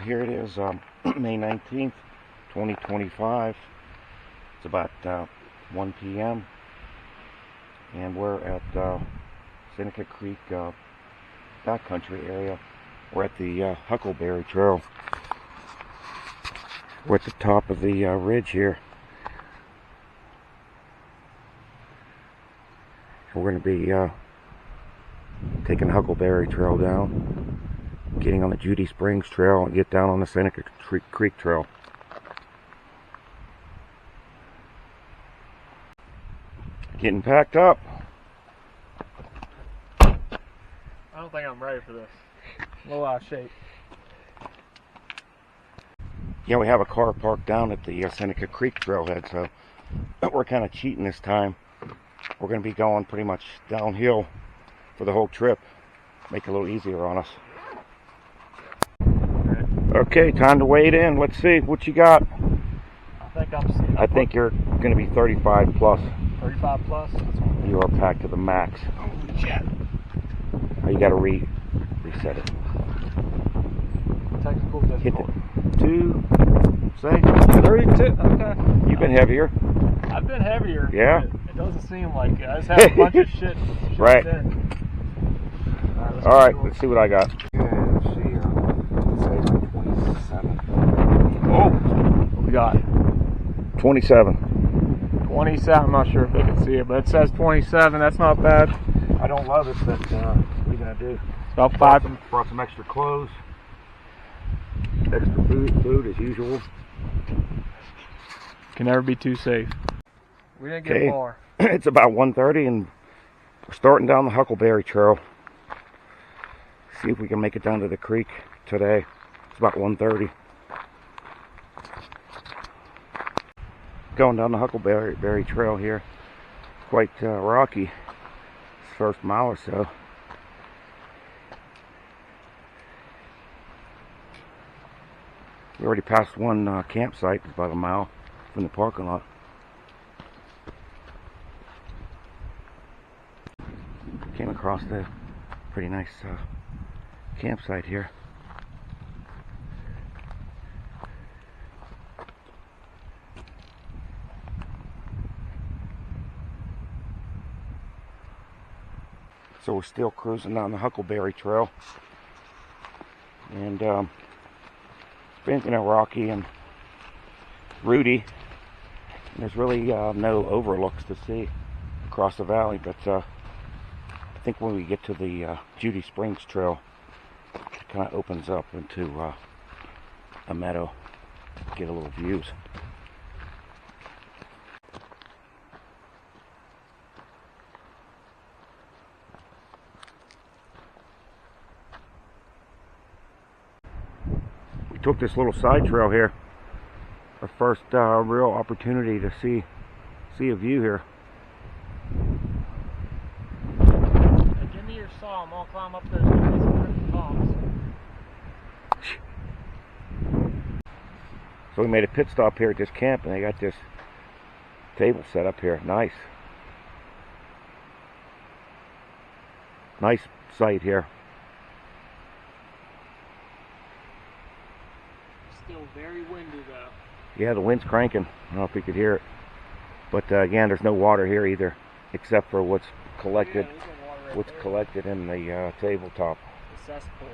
here it is, May 19th, 2025. It's about 1 p.m. and we're at Seneca Creek backcountry area. We're at the Huckleberry Trail. We're at the top of the ridge here. We're going to be taking the Huckleberry Trail down, getting on the Judy Springs Trail, and get down on the Seneca Creek Trail. Getting packed up. I don't think I'm ready for this. I'm a little out of shape. Yeah, we have a car parked down at the Seneca Creek trailhead, so we're kind of cheating this time. We're going to be going pretty much downhill for the whole trip. Make it a little easier on us. Okay, time to wade in. Let's see what you got. I think you're going to be 35 plus. 35 plus? You are packed to the max. Holy shit. Oh, you got to reset it. Technical Hit difficulty. it. 2, say? 32? Okay. You've been heavier. I've been heavier. Yeah? It doesn't seem like it. I just have a bunch of shit. Right. Alright, let's see what I got. Let's see, say like 27. Oh! What we got? 27. 27. I'm not sure if they can see it, but it says 27. That's not bad. I don't love it, but what are you going to do? It's about 5. Brought some extra clothes. Extra food as usual. Can never be too safe. We didn't get far. It's about 1:30 and we're starting down the Huckleberry Trail. See if we can make it down to the creek today. It's about 1:30. Going down the Huckleberry Trail here. Quite rocky. This first mile or so. We already passed one campsite, about a mile from the parking lot. Came across a pretty nice campsite here. So we're still cruising down the Huckleberry Trail, and it's been rocky and rooty. There's really no overlooks to see across the valley, but I think when we get to the Judy Springs Trail, it kind of opens up into a meadow. Get a little views. We took this little side trail here. Our first real opportunity to see a view here. Hey, give me your saw. I'm gonna climb up those freaking tops. So we made a pit stop here at this camp, and they got this table set up here. Nice site here. Still very windy though. Yeah, the wind's cranking. I don't know if you could hear it, but again, there's no water here either, except for what's collected. Yeah, there's water right What's there. collected in the tabletop. The cesspool.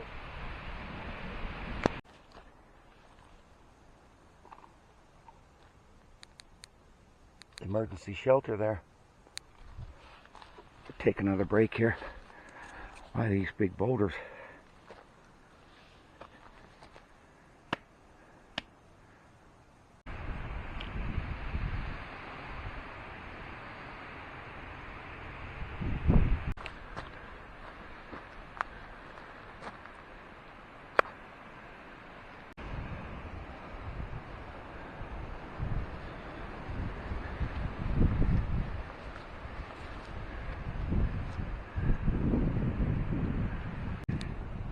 Emergency shelter there. Take another break here by these big boulders.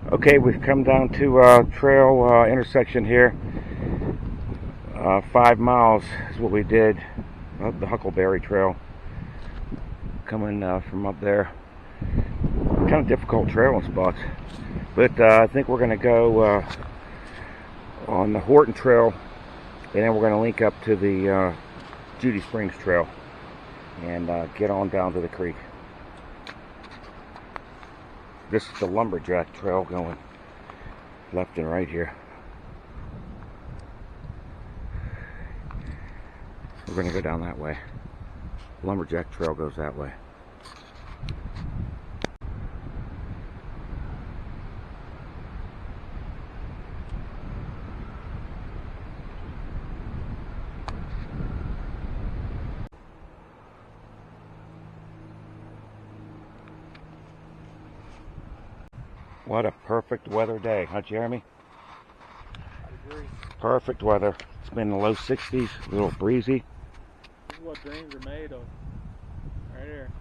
Okay, we've come down to a trail intersection here. 5 miles is what we did of the Huckleberry Trail. Coming from up there. Kind of difficult trail in spots. But I think we're going to go on the Horton Trail, and then we're going to link up to the Judy Springs Trail and get on down to the creek. This is the Lumberjack Trail going left and right here. We're going to go down that way. Lumberjack Trail goes that way. What a perfect weather day, huh, Jeremy? I agree. Perfect weather. It's been in the low 60s, a little breezy. This is what dreams are made of. Right here.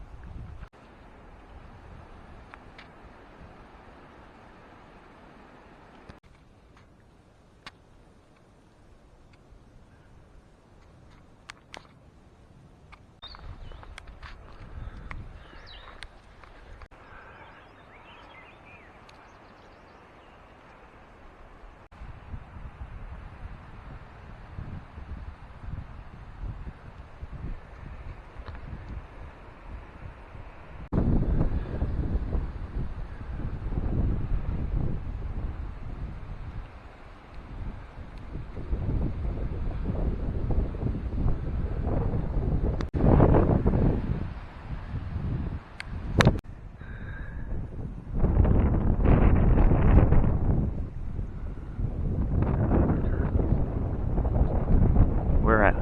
Where at?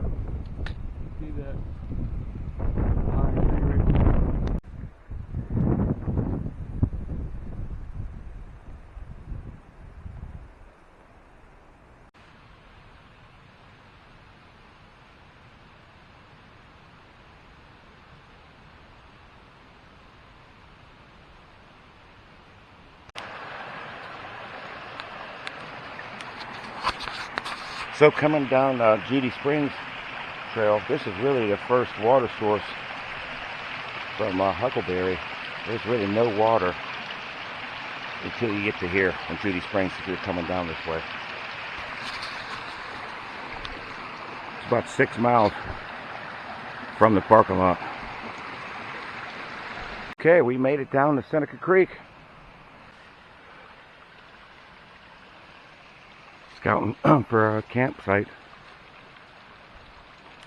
See that pine tree right there? So coming down Judy Springs Trail, this is really the first water source from Huckleberry. There's really no water until you get to here on Judy Springs if you're coming down this way. It's about 6 miles from the parking lot. Okay, we made it down to Seneca Creek. Scouting for a campsite.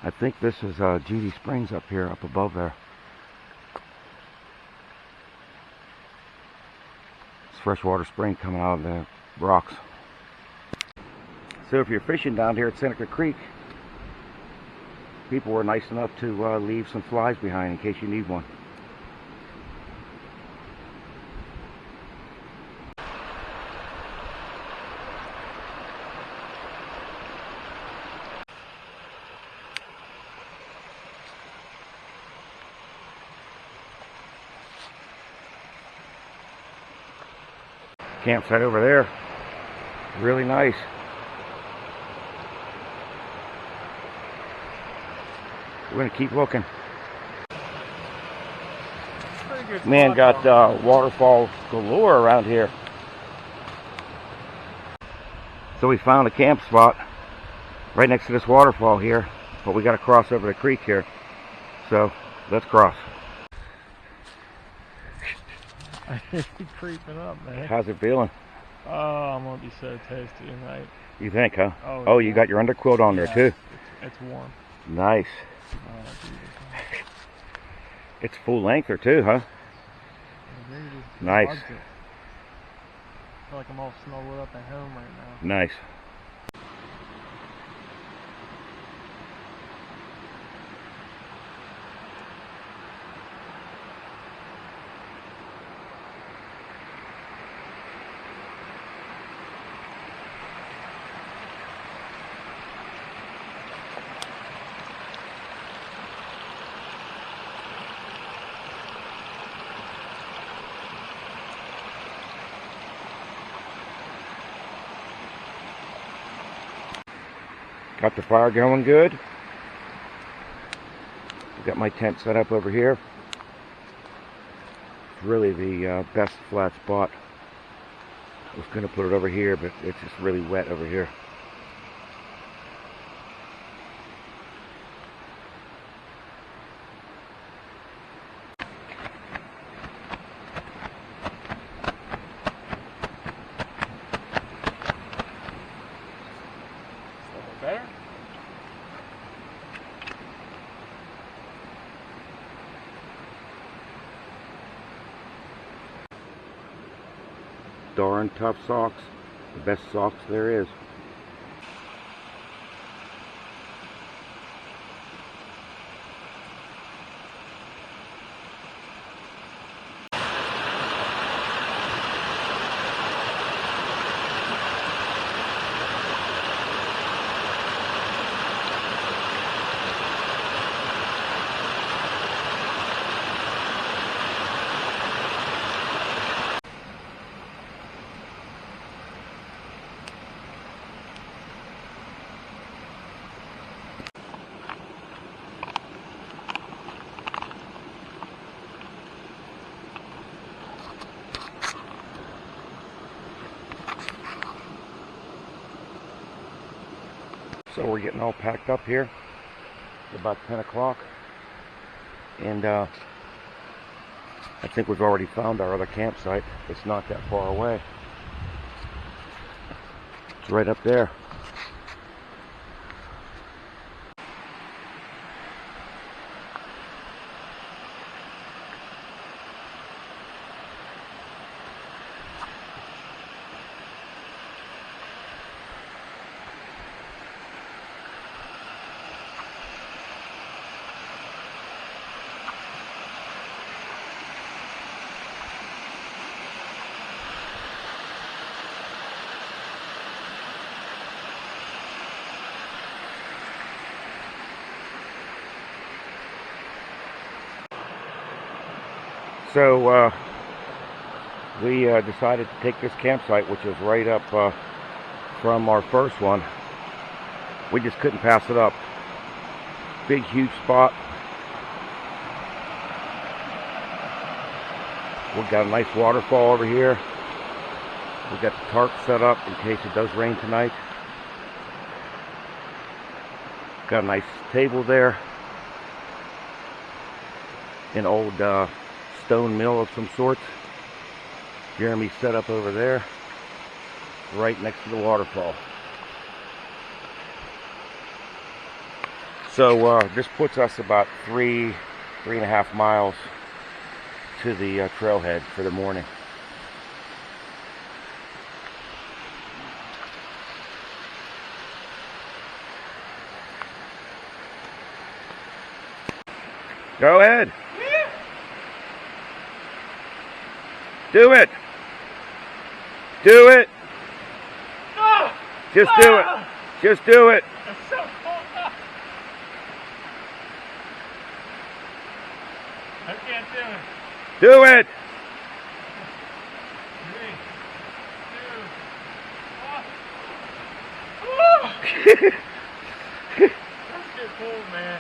I think this is Judy Springs up here, up above there. It's freshwater spring coming out of the rocks. So if you're fishing down here at Seneca Creek, people were nice enough to leave some flies behind in case you need one. Campsite over there, really nice. We're gonna keep looking. Man, got waterfall galore around here. So we found a camp spot right next to this waterfall here, but we got to cross over the creek here. So let's cross. I hear you creeping up, man. How's it feeling? Oh, I'm gonna be so toasty tonight. You think, huh? Oh, you got your underquilt on there too. It's warm. Nice. Oh, Jesus. It's full length or two, huh? Nice. I feel like I'm all snuggled up at home right now. Nice. Got the fire going good. Got my tent set up over here. It's really the best flat spot. I was going to put it over here, but it's just really wet over here. darn tough socks. The best socks there is. So we're getting all packed up here. It's about 10 o'clock. And I think we've already found our other campsite. It's not that far away. It's right up there. So we decided to take this campsite, which is right up from our first one. We just couldn't pass it up. Big, huge spot. We've got a nice waterfall over here. We've got the tarp set up in case it does rain tonight. Got a nice table there. An old stone mill of some sort. Jeremy's set up over there, right next to the waterfall. So this puts us about 3.5 miles to the trailhead for the morning. Go ahead. Do it. Do it. No. Just do it. Just do it. It's so cold now. I can't do it. Do it. 3, 2, 1. That's too cold, man.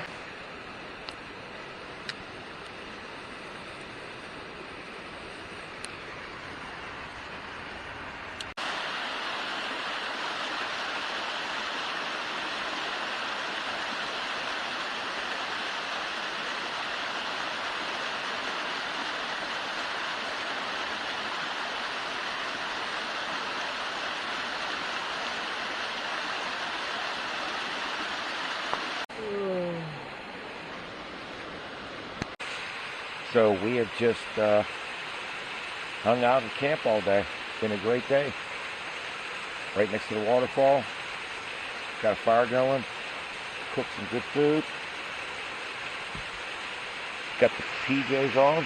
So we have just hung out and camp all day. It's been a great day. Right next to the waterfall. Got a fire going. Cooked some good food. Got the PJs on.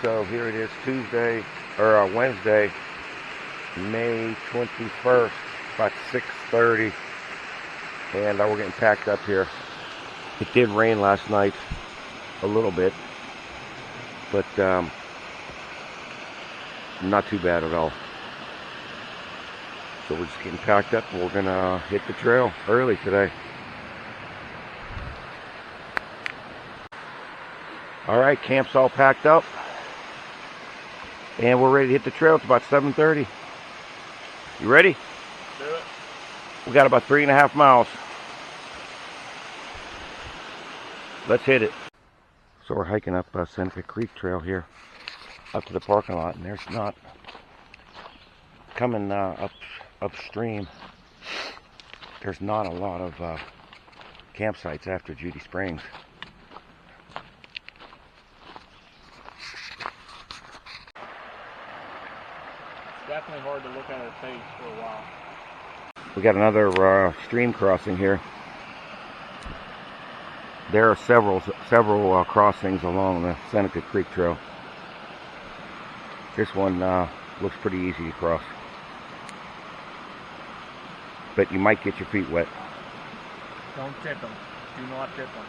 So here it is, Wednesday, May 21st, about 6:30, and we're getting packed up here. It did rain last night a little bit, but not too bad at all. So we're just getting packed up, and we're gonna hit the trail early today. All right, camp's all packed up. And we're ready to hit the trail. It's about 7:30. You ready? Do it. We got about 3.5 miles. Let's hit it. So we're hiking up Seneca Creek Trail here, up to the parking lot, and there's not coming upstream, there's not a lot of campsites after Judy Springs. It's definitely hard to look at her face for a while. We got another stream crossing here. There are several crossings along the Seneca Creek Trail. This one looks pretty easy to cross, but you might get your feet wet. Don't tip them. Do not tip them.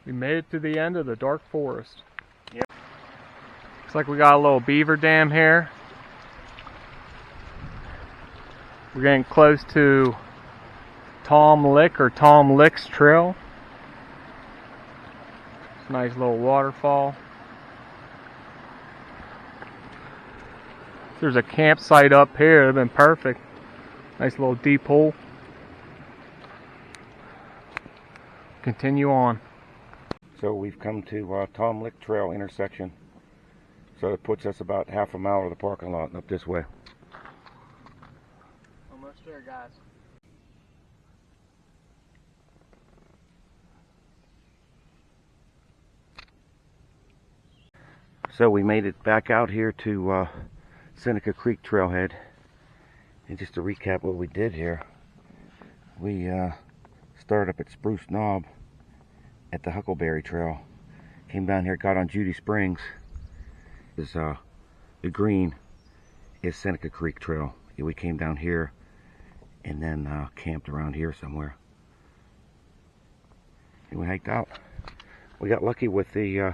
We made it to the end of the dark forest. Yep. Looks like we got a little beaver dam here. We're getting close to Tom Lick or Tom Lick's trail. It's a nice little waterfall. There's a campsite up here. It'd been perfect. Nice little deep hole. Continue on. So we've come to Tom Lick Trail intersection. So it puts us about half a mile of the parking lot and up this way. Almost there, guys. So we made it back out here to Seneca Creek Trailhead. And just to recap what we did here, we started up at Spruce Knob at the Huckleberry Trail. Came down here, got on Judy Springs. The green is Seneca Creek Trail. We came down here and then camped around here somewhere. And we hiked out. We got lucky with the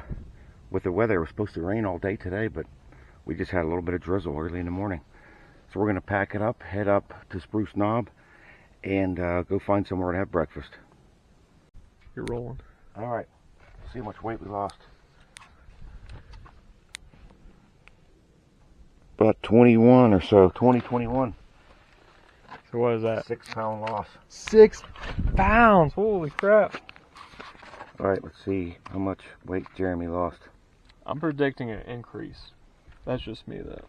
weather. It was supposed to rain all day today, but we just had a little bit of drizzle early in the morning. So we're going to pack it up, head up to Spruce Knob, and go find somewhere to have breakfast. You're rolling. All right. See how much weight we lost. About 21 or so. 21. So what is that? 6 pound loss. 6 pounds. Holy crap. All right. Let's see how much weight Jeremy lost. I'm predicting an increase. That's just me though.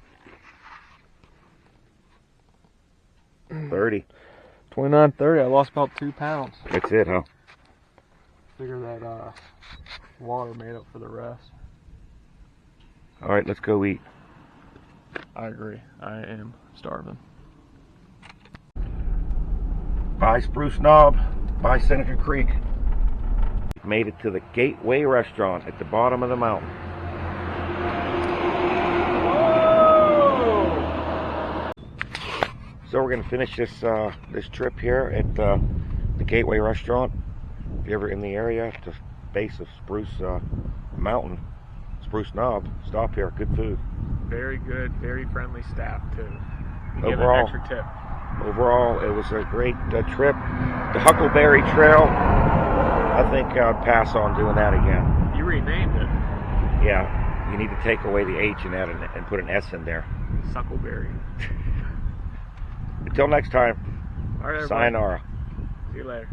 30. 29, 30. I lost about 2 pounds. That's it, huh? Figure that water made up for the rest. All right. Let's go eat. I agree. I am starving. Bye Spruce Knob. Bye Seneca Creek. Made it to the Gateway Restaurant at the bottom of the mountain. Whoa! So we're going to finish this trip here at the Gateway Restaurant. If you're ever in the area, at the base of Spruce Mountain, Spruce Knob, stop here. Good food. Very good, very friendly staff too. Overall, give an extra tip. Overall, it was a great trip. The Huckleberry Trail, I think I'd pass on doing that again. You renamed it. Yeah, you need to take away the H and add and put an S in there. Huckleberry. Until next time, All right, everybody. sayonara. See you later.